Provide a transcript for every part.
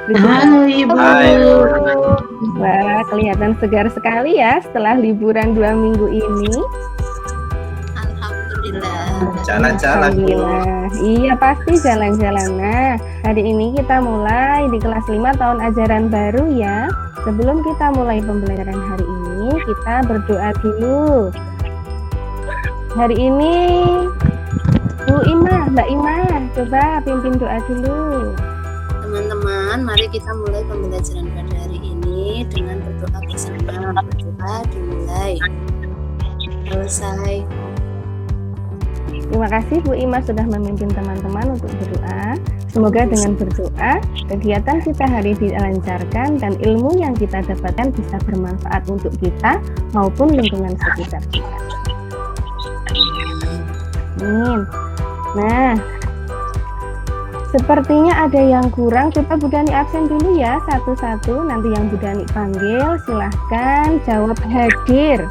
Halo Ibu. Hai. Wah, kelihatan segar sekali ya setelah liburan 2 minggu ini. Alhamdulillah. Jalan-jalan Bu. Alhamdulillah. Iya pasti jalan-jalan. Nah, hari ini kita mulai di kelas 5 tahun ajaran baru ya. Sebelum kita mulai pembelajaran hari ini, kita berdoa dulu. Hari ini Bu Imah, Mbak Imah, coba pimpin doa dulu. Teman-teman, mari kita mulai pembelajaran pada hari ini dengan berdoa bersama. Berdoa dimulai. Selesai. Terima kasih Bu Ima sudah memimpin teman-teman untuk berdoa. Semoga dengan berdoa, kegiatan kita hari ini dilancarkan dan ilmu yang kita dapatkan bisa bermanfaat untuk kita maupun lingkungan sekitar kita. Amin. Nah, sepertinya ada yang kurang. Coba Bu Dani absen dulu ya satu-satu. Nanti yang Bu Dani panggil silahkan jawab hadir.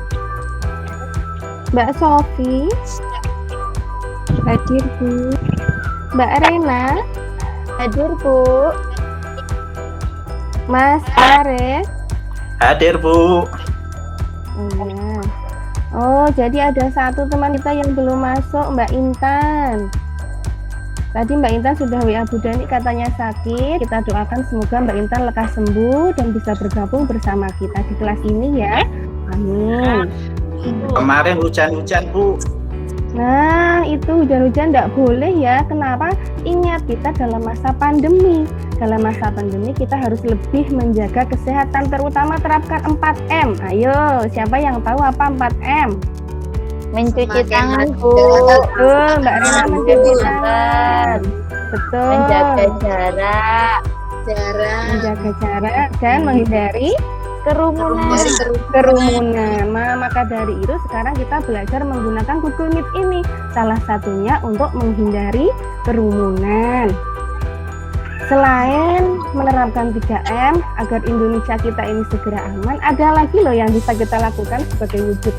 Mbak Sofi, hadir Bu. Mbak Rena, hadir Bu. Mas Ares, Hadir Bu. iya. Oh, jadi ada satu teman kita yang belum masuk, Mbak Intan. Tadi Mbak Intan sudah WA Bu Dani katanya sakit. Kita doakan semoga Mbak Intan lekas sembuh dan bisa bergabung bersama kita di kelas ini ya. Amin. Kemarin hujan-hujan Bu. Nah, itu hujan-hujan tidak boleh ya. Kenapa? Ingat, kita dalam masa pandemi. Dalam masa pandemi kita harus lebih menjaga kesehatan, terutama terapkan 4M. Ayo, siapa yang tahu apa 4M? Mencuci tangan Bu. Betul, Mbak Rena mencuci tangan. Betul. Menjaga jarak. Menjaga jarak dan menghindari Kerumunan. kerumunan. Maka dari itu sekarang kita belajar menggunakan Google Meet ini. Salah satunya untuk menghindari kerumunan. Selain menerapkan 3M agar Indonesia kita ini segera aman, ada lagi loh yang bisa kita lakukan sebagai wujud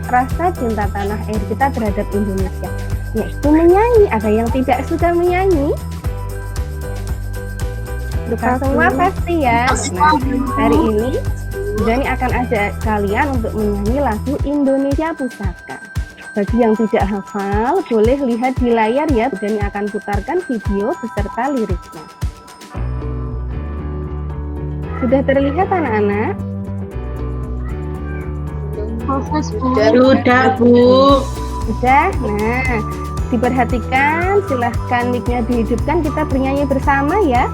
rasa cinta tanah air kita terhadap Indonesia, yaitu menyanyi. Ada yang tidak suka menyanyi? Bukan semua pasti ya. Nah, hari ini Dani akan ajak kalian untuk menyanyi lagu Indonesia Pusaka. Bagi yang tidak hafal, boleh lihat di layar ya. Dani akan putarkan video beserta liriknya. Sudah terlihat anak-anak? Sudah Bu. Sudah? Nah, diperhatikan, silahkan mic-nya dihidupkan, kita bernyanyi bersama ya.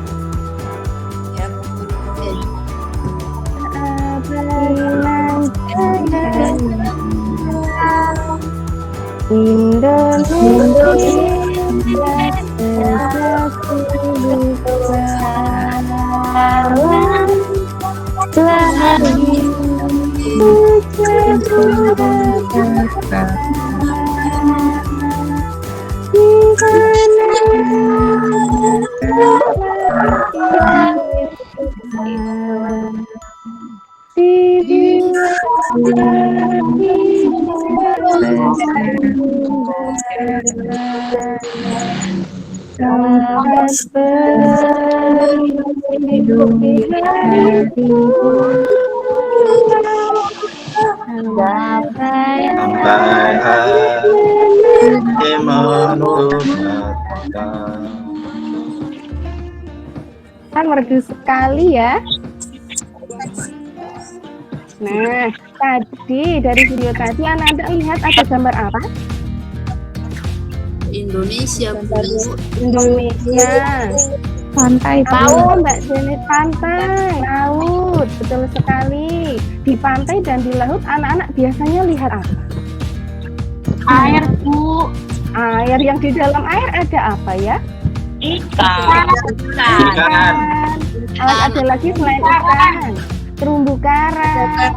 Sampai hati menunggukan. Kan merdu sekali ya. Nah, tadi dari video tadi anak-anak lihat ada gambar apa? Indonesia Bu. Indonesia. Pantai Tahu Mbak Janet, pantai, laut, betul sekali. Di pantai dan di laut anak-anak biasanya lihat apa? air Bu. Air. Yang di dalam air ada apa ya? Ikan. Ikan. Ada lagi selain ikan, terumbu karang.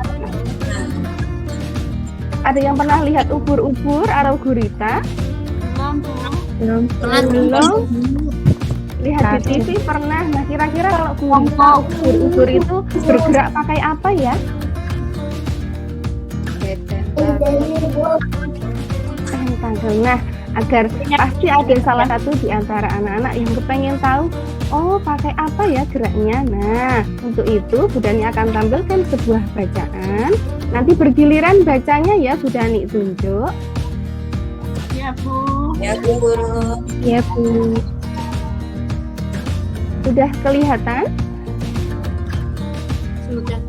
Ada yang pernah lihat ubur-ubur atau gurita? Belum. Lihat di TV pernah. Nah, kira-kira kalau gurita, ubur-ubur itu bergerak pakai apa ya? Tanggal. Nah, agar pasti ada salah satu di antara anak-anak yang kepengen tahu oh pakai apa ya geraknya. Nah, untuk itu Bu Dani akan tampilkan sebuah bacaan. Nanti bergiliran bacanya ya Bu Dani tunjuk. Ya Bu. Ya Bu Guru. Ya Bu. Sudah kelihatan?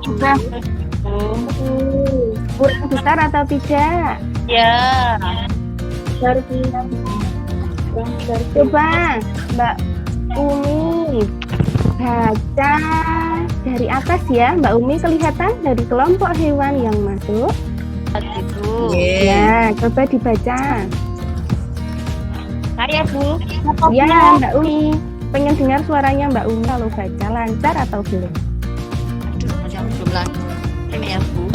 Sudah. Kurang besar atau tidak? Ya. Coba Mbak Umi baca dari atas ya. Mbak Umi kelihatan dari kelompok hewan yang masuk. Itu. Ya, coba dibaca. Saya Bu. Ya, Mbak Umi. Pengen dengar suaranya Mbak Umi kalau baca lancar atau belum? Yang belum lanjut. Ini ya Bu.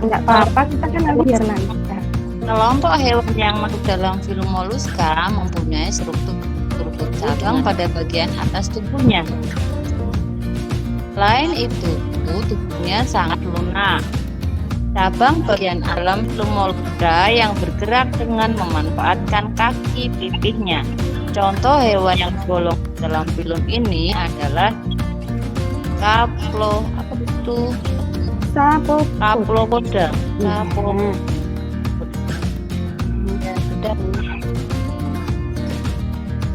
Enggak apa-apa, kita kan nanti biar lancar. Kelompok hewan yang masuk dalam filum moluska mempunyai struktur cabang pada bagian atas tubuhnya. Selain itu, tubuhnya sangat lunak. Cabang bagian dalam filum moluska yang bergerak dengan memanfaatkan kaki pipihnya. Contoh hewan yang tergolong dalam filum ini adalah Kaplopoda.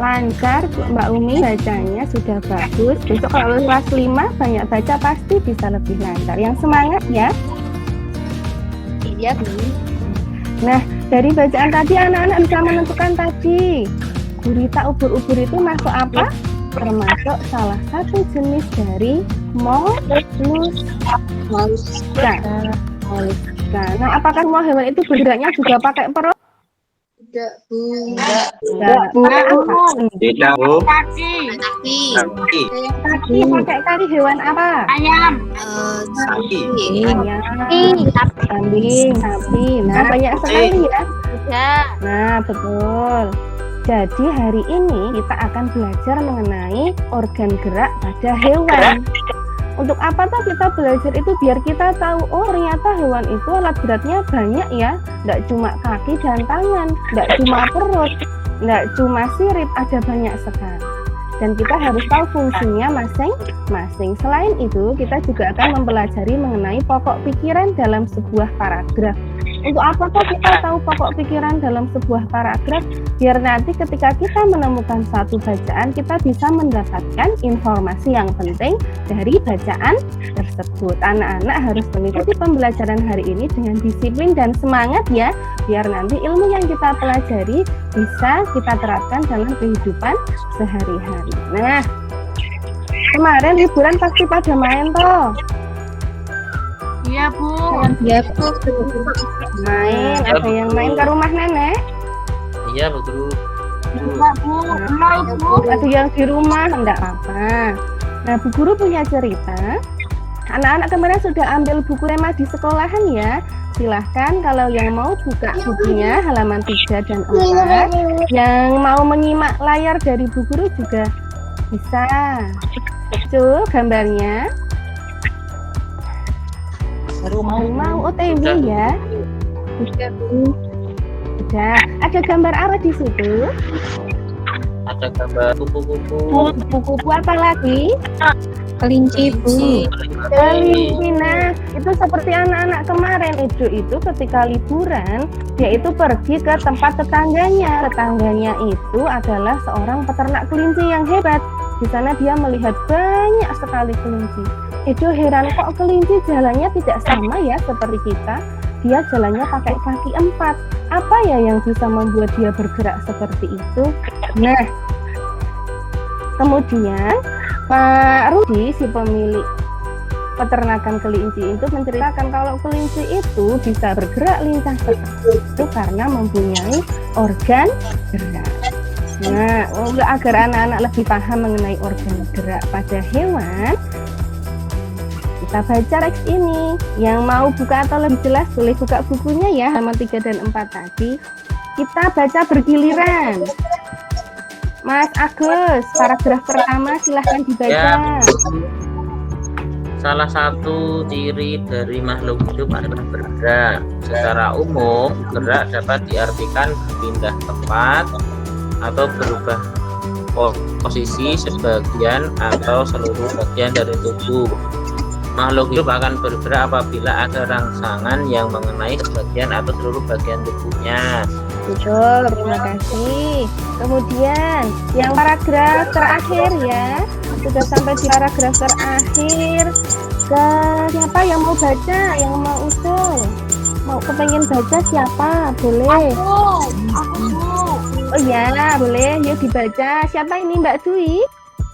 Lancar Mbak Umi bacanya sudah bagus. Besok kalau kelas 5 banyak baca pasti bisa lebih lancar. Yang semangat ya. Iya Bu. Nah, dari bacaan tadi anak-anak bisa menentukan tadi gurita ubur-ubur itu masuk apa? Termasuk salah satu jenis dari moluska. Nah, apakah semua hewan itu bergeraknya juga pakai perut? Tidak Bu. Enggak. Tidak Bu. Kaki. Kaki. Kaki. Kaki pakai kaki hewan apa? Ayam. Sapi. Ayam, kambing, sapi. Nah, banyak sekali ya. Ya. Nah, betul. Jadi hari ini kita akan belajar mengenai organ gerak pada hewan. Untuk apa tuh kita belajar itu? Biar kita tahu, oh ternyata hewan itu alat beratnya banyak ya. Nggak cuma kaki dan tangan, nggak cuma perut, nggak cuma sirip, ada banyak sekali. Dan kita harus tahu fungsinya masing-masing. Selain itu, kita juga akan mempelajari mengenai pokok pikiran dalam sebuah paragraf. Untuk apa kok kita tahu pokok pikiran dalam sebuah paragraf? Biar nanti ketika kita menemukan satu bacaan, kita bisa mendapatkan informasi yang penting dari bacaan tersebut. Anak-anak harus mengikuti pembelajaran hari ini dengan disiplin dan semangat ya, biar nanti ilmu yang kita pelajari bisa kita terapkan dalam kehidupan sehari-hari. Nah, kemarin liburan pasti pada main toh. Iya Bu. Ya Bu. Main, ada yang main ke rumah nenek? Iya Bu Guru. Enggak Bu. Mau Bu. Ada yang di rumah, enggak apa-apa. Nah, Bu Guru punya cerita. Anak-anak kemarin sudah ambil buku tema di sekolahan ya. Silahkan kalau yang mau buka bukunya halaman 3 dan 4. Yang mau menyimak layar dari Bu Guru juga bisa. Kecil gambarnya. Mau OTW ya. Sudah. Ada gambar apa di situ? Ada gambar kupu-kupu. Kupu-kupu apa lagi? Kelinci Bu. Kelinci. Nah, itu seperti anak-anak kemarin itu ketika liburan dia itu pergi ke tempat tetangganya. Tetangganya itu adalah seorang peternak kelinci yang hebat. Di sana dia melihat banyak sekali kelinci. Itu heran kok kelinci jalannya tidak sama ya seperti kita. Dia jalannya pakai kaki 4. Apa ya yang bisa membuat dia bergerak seperti itu? Nah, kemudian Pak Rudi, si pemilik peternakan kelinci itu menceritakan kalau kelinci itu bisa bergerak lincah seperti itu karena mempunyai organ gerak. Nah, agar anak-anak lebih paham mengenai organ gerak pada hewan, kita baca teks ini. Yang mau buka atau lebih jelas boleh buka bukunya ya, halaman 3 dan 4 tadi. Kita baca bergiliran. Mas Agus, paragraf pertama silahkan dibaca. Ya, salah satu ciri dari makhluk hidup adalah bergerak. Secara umum, gerak dapat diartikan berpindah tempat atau berubah posisi sebagian atau seluruh bagian dari tubuh. Makhluk hidup akan bergerak apabila ada rangsangan yang mengenai sebagian atau seluruh bagian tubuhnya. Betul, terima kasih. Kemudian yang paragraf terakhir ya, sudah sampai di paragraf terakhir. Ke siapa yang mau baca, yang mau usul? Mau kepengen baca siapa? Boleh. Aku. Oh iya, boleh. Yuk dibaca. Siapa ini Mbak Dwi?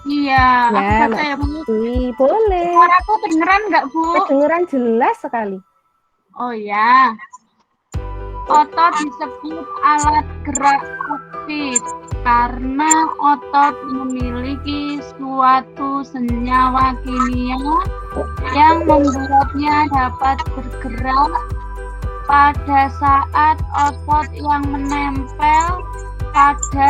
Iya, aku Ya, baca ya, Bu. Dwi, boleh. Suaraku kedengeran nggak, Bu? Kedengeran jelas sekali. Oh ya. Otot disebut alat gerak aktif karena otot memiliki suatu senyawa kimia yang membuatnya dapat bergerak pada saat otot yang menempel pada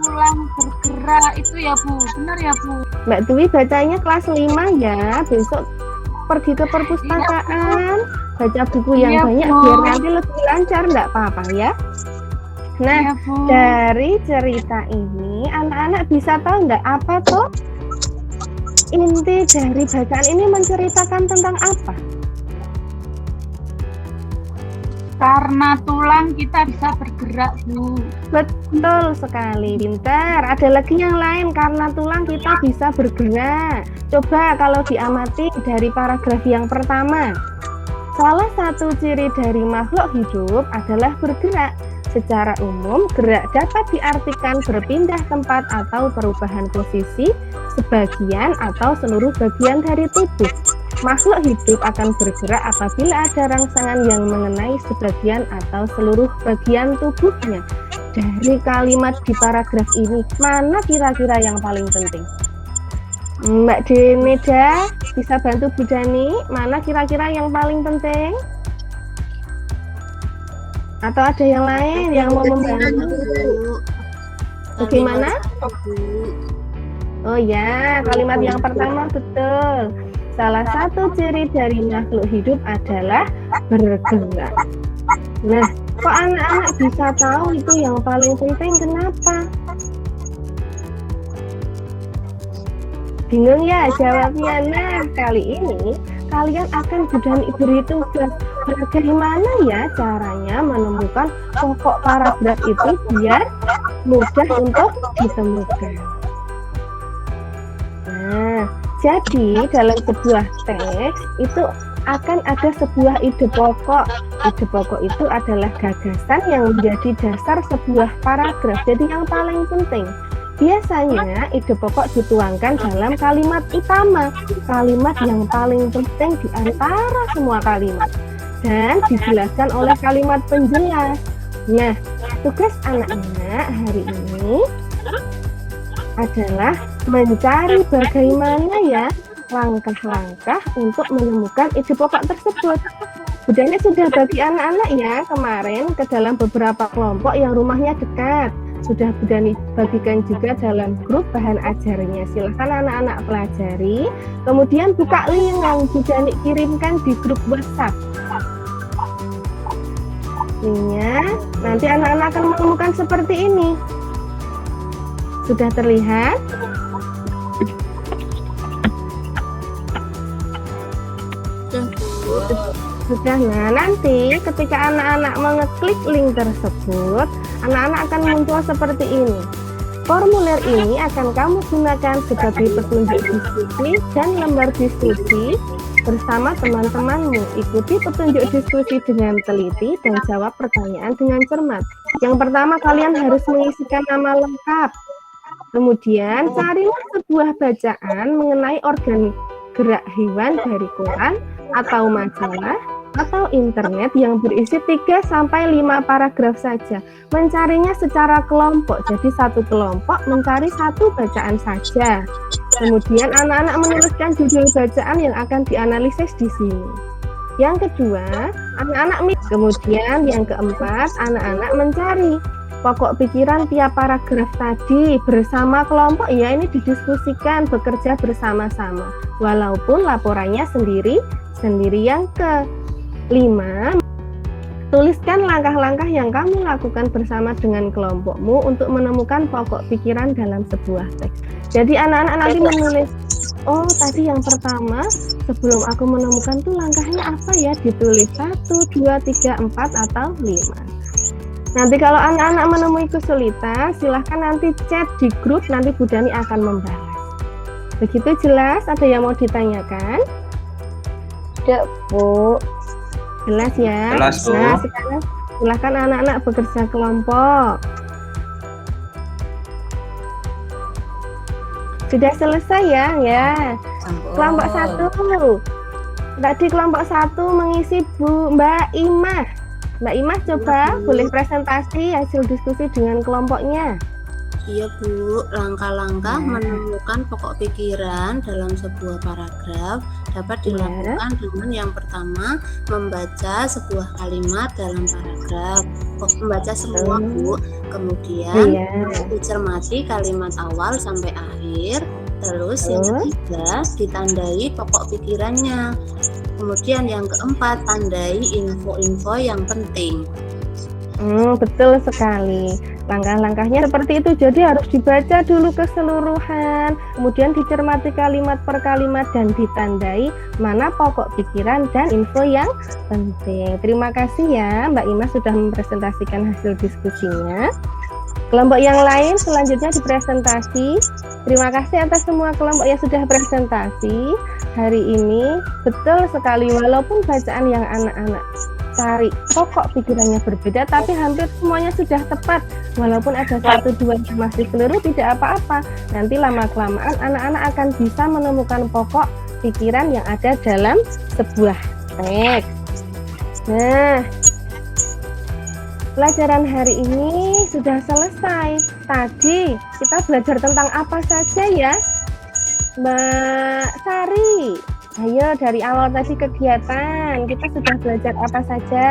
tulang bergerak. Itu ya, Bu. Benar ya, Bu? Mbak Dwi bacanya kelas 5 ya. Besok pergi ke perpustakaan, baca buku yang Iya, banyak Bu. biar nanti lebih lancar, enggak apa-apa ya. Nah, Iya, Bu. dari cerita ini anak-anak bisa tahu enggak apa tuh inti dari bacaan ini menceritakan tentang apa? Karena tulang kita bisa bergerak, Bu. Betul sekali, pintar. Ada lagi yang lain, karena tulang kita bisa bergerak. Coba kalau diamati dari paragraf yang pertama. Salah satu ciri dari makhluk hidup adalah bergerak. Secara umum, gerak dapat diartikan berpindah tempat atau perubahan posisi, sebagian atau seluruh bagian dari tubuh. Makhluk hidup akan bergerak apabila ada rangsangan yang mengenai sebagian atau seluruh bagian tubuhnya. Dari kalimat di paragraf ini, mana kira-kira yang paling penting? Mbak Deneda bisa bantu Bu Dani, mana kira-kira yang paling penting? Atau ada yang lain yang mau membantu? Bagaimana? Oh ya, kalimat yang pertama betul. Salah satu ciri dari makhluk hidup adalah bergerak. Nah, kok anak-anak bisa tahu itu yang paling penting? Kenapa? Bingung ya jawabnya? Nah, kali ini kalian akan beri tugas bagaimana ya caranya menemukan pokok paragraf itu biar mudah untuk ditemukan. Nah, jadi dalam sebuah teks itu akan ada sebuah ide pokok. Ide pokok itu adalah gagasan yang menjadi dasar sebuah paragraf. Jadi yang paling penting, biasanya ide pokok dituangkan dalam kalimat utama, kalimat yang paling penting di antara semua kalimat, dan dijelaskan oleh kalimat penjelas. Nah, tugas anak-anak hari ini adalah mencari bagaimana ya langkah-langkah untuk menemukan ide pokok tersebut. Budanya sudah bagi anak-anak ya kemarin ke dalam beberapa kelompok yang rumahnya dekat. Sudah Bu Dani bagikan juga dalam grup bahan ajarnya. Silahkan anak-anak pelajari. Kemudian buka link yang Bu Dani kirimkan di grup WhatsApp. Linknya nanti anak-anak akan menemukan seperti ini. Sudah terlihat? Sudah. Nah, nanti ketika anak-anak mengeklik link tersebut, anak-anak akan muncul seperti ini. Formulir ini akan kamu gunakan sebagai petunjuk diskusi dan lembar diskusi bersama teman-temanmu. Ikuti petunjuk diskusi dengan teliti dan jawab pertanyaan dengan cermat. Yang pertama, kalian harus mengisikan nama lengkap. Kemudian carilah sebuah bacaan mengenai organ gerak hewan dari koran atau majalah atau internet yang berisi 3-5 paragraf saja. Mencarinya secara kelompok, jadi satu kelompok mencari satu bacaan saja. Kemudian anak-anak menuliskan judul bacaan yang akan dianalisis di sini. Yang kedua, anak-anak kemudian yang keempat, anak-anak mencari pokok pikiran tiap paragraf tadi bersama kelompok ya, ini didiskusikan, bekerja bersama-sama walaupun laporannya sendiri. Yang kelima, Tuliskan langkah-langkah yang kamu lakukan bersama dengan kelompokmu untuk menemukan pokok pikiran dalam sebuah teks. Jadi anak-anak nanti menulis, oh tadi yang pertama sebelum aku menemukan tuh langkahnya apa ya, ditulis 1, 2, 3, 4 atau 5. Nanti kalau anak-anak menemui kesulitan, silahkan nanti chat di grup, nanti Bu Dani akan membalas. Begitu jelas? Ada yang mau ditanyakan? Tidak, Bu. Jelas ya? Jelas, Bu. Nah, sekarang silahkan anak-anak bekerja kelompok. Sudah selesai ya? Kelompok 1. Tadi kelompok 1 mengisi Mbak Imah. Mbak Imah coba boleh presentasi hasil diskusi dengan kelompoknya. Iya Bu, langkah-langkah menemukan pokok pikiran dalam sebuah paragraf dapat dilakukan dengan yang pertama membaca sebuah kalimat dalam paragraf. Membaca semua Bu, kemudian dicermati kalimat awal sampai akhir. Terus yang ketiga ditandai pokok pikirannya. Kemudian yang keempat tandai info-info yang penting. Betul sekali. Langkah-langkahnya seperti itu, jadi harus dibaca dulu keseluruhan, kemudian dicermati kalimat per kalimat dan ditandai mana pokok pikiran dan info yang penting. Terima kasih ya Mbak Ima sudah mempresentasikan hasil diskusinya. Kelompok yang lain selanjutnya dipresentasi. Terima kasih atas semua kelompok yang sudah presentasi hari ini. Betul sekali, walaupun bacaan yang anak-anak cari pokok pikirannya berbeda, tapi hampir semuanya sudah tepat. Walaupun ada 1-2 yang masih keliru, tidak apa-apa. Nanti lama-kelamaan anak-anak akan bisa menemukan pokok pikiran yang ada dalam sebuah teks. Nah, pelajaran hari ini sudah selesai. Tadi kita belajar tentang apa saja ya, Mbak Sari? Ayo dari awal tadi kegiatan kita sudah belajar apa saja?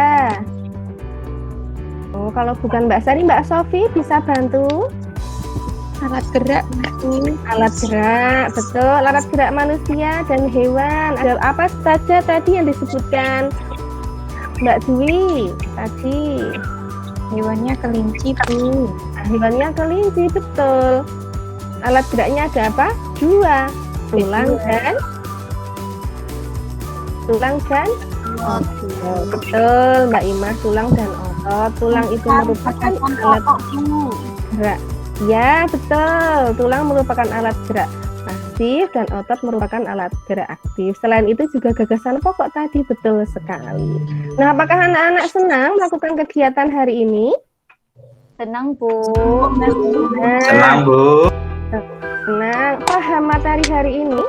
Oh, kalau bukan Mbak Sari, Mbak Sofi bisa bantu? Alat gerak. Alat gerak, betul. Alat gerak manusia dan hewan. Ada apa saja tadi yang disebutkan Mbak Dwi tadi? Hewannya kelinci, Bu. Hewannya kelinci, betul. Alat geraknya ada apa? 2. Tulang dan betul Mbak Ima, tulang dan otot. Tulang itu merupakan alat gerak. Ya, betul. Tulang merupakan alat gerak pasif dan otot merupakan alat gerak aktif. Selain itu juga gagasan pokok tadi, betul sekali. Nah, apakah anak-anak senang melakukan kegiatan hari ini? Senang, Bu. Senang Bu. Senang. Paham materi hari ini?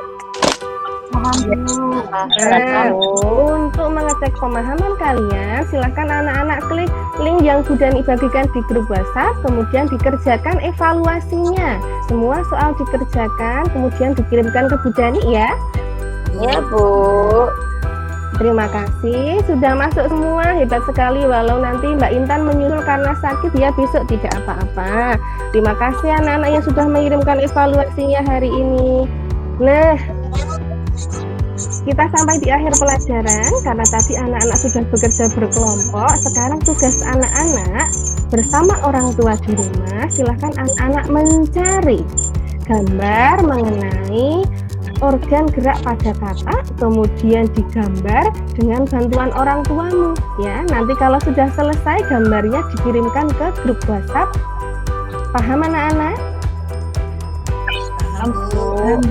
Untuk mengecek pemahaman kalian, silakan anak-anak klik link yang sudah dibagikan di grup WhatsApp, kemudian dikerjakan evaluasinya. Semua soal dikerjakan, kemudian dikirimkan ke Bu Dani ya. Ya, Bu. Terima kasih, sudah masuk semua, hebat sekali. Walau nanti Mbak Intan menyusul karena sakit ya, besok tidak apa-apa. Terima kasih anak-anak yang sudah mengirimkan evaluasinya hari ini. Nah, kita sampai di akhir pelajaran karena tadi anak-anak sudah bekerja berkelompok. Sekarang tugas anak-anak bersama orang tua di rumah, silahkan anak-anak mencari gambar mengenai organ gerak pada kata, kemudian digambar dengan bantuan orang tuamu ya. Nanti kalau sudah selesai gambarnya dikirimkan ke grup WhatsApp. Paham anak-anak? Paham, Bu.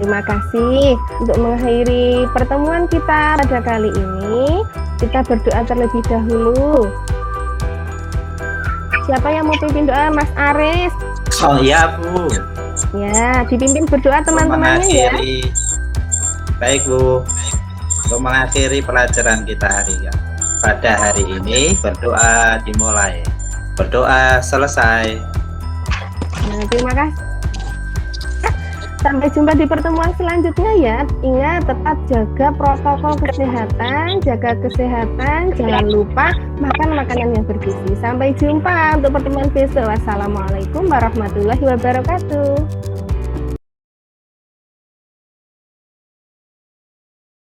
Terima kasih. Untuk mengakhiri pertemuan kita pada kali ini, kita berdoa terlebih dahulu. Siapa yang mau pimpin doa? Mas Aris. Oh iya Bu. Ya, dipimpin berdoa teman-temannya ya. Baik Bu. Untuk mengakhiri pelajaran kita pada hari ini, berdoa dimulai. Berdoa selesai. Nah, terima kasih. Sampai jumpa di pertemuan selanjutnya ya. Ingat, tetap jaga protokol kesehatan, jaga kesehatan, jangan lupa makan makanan yang bergizi. Sampai jumpa untuk pertemuan besok. Wassalamualaikum warahmatullahi wabarakatuh.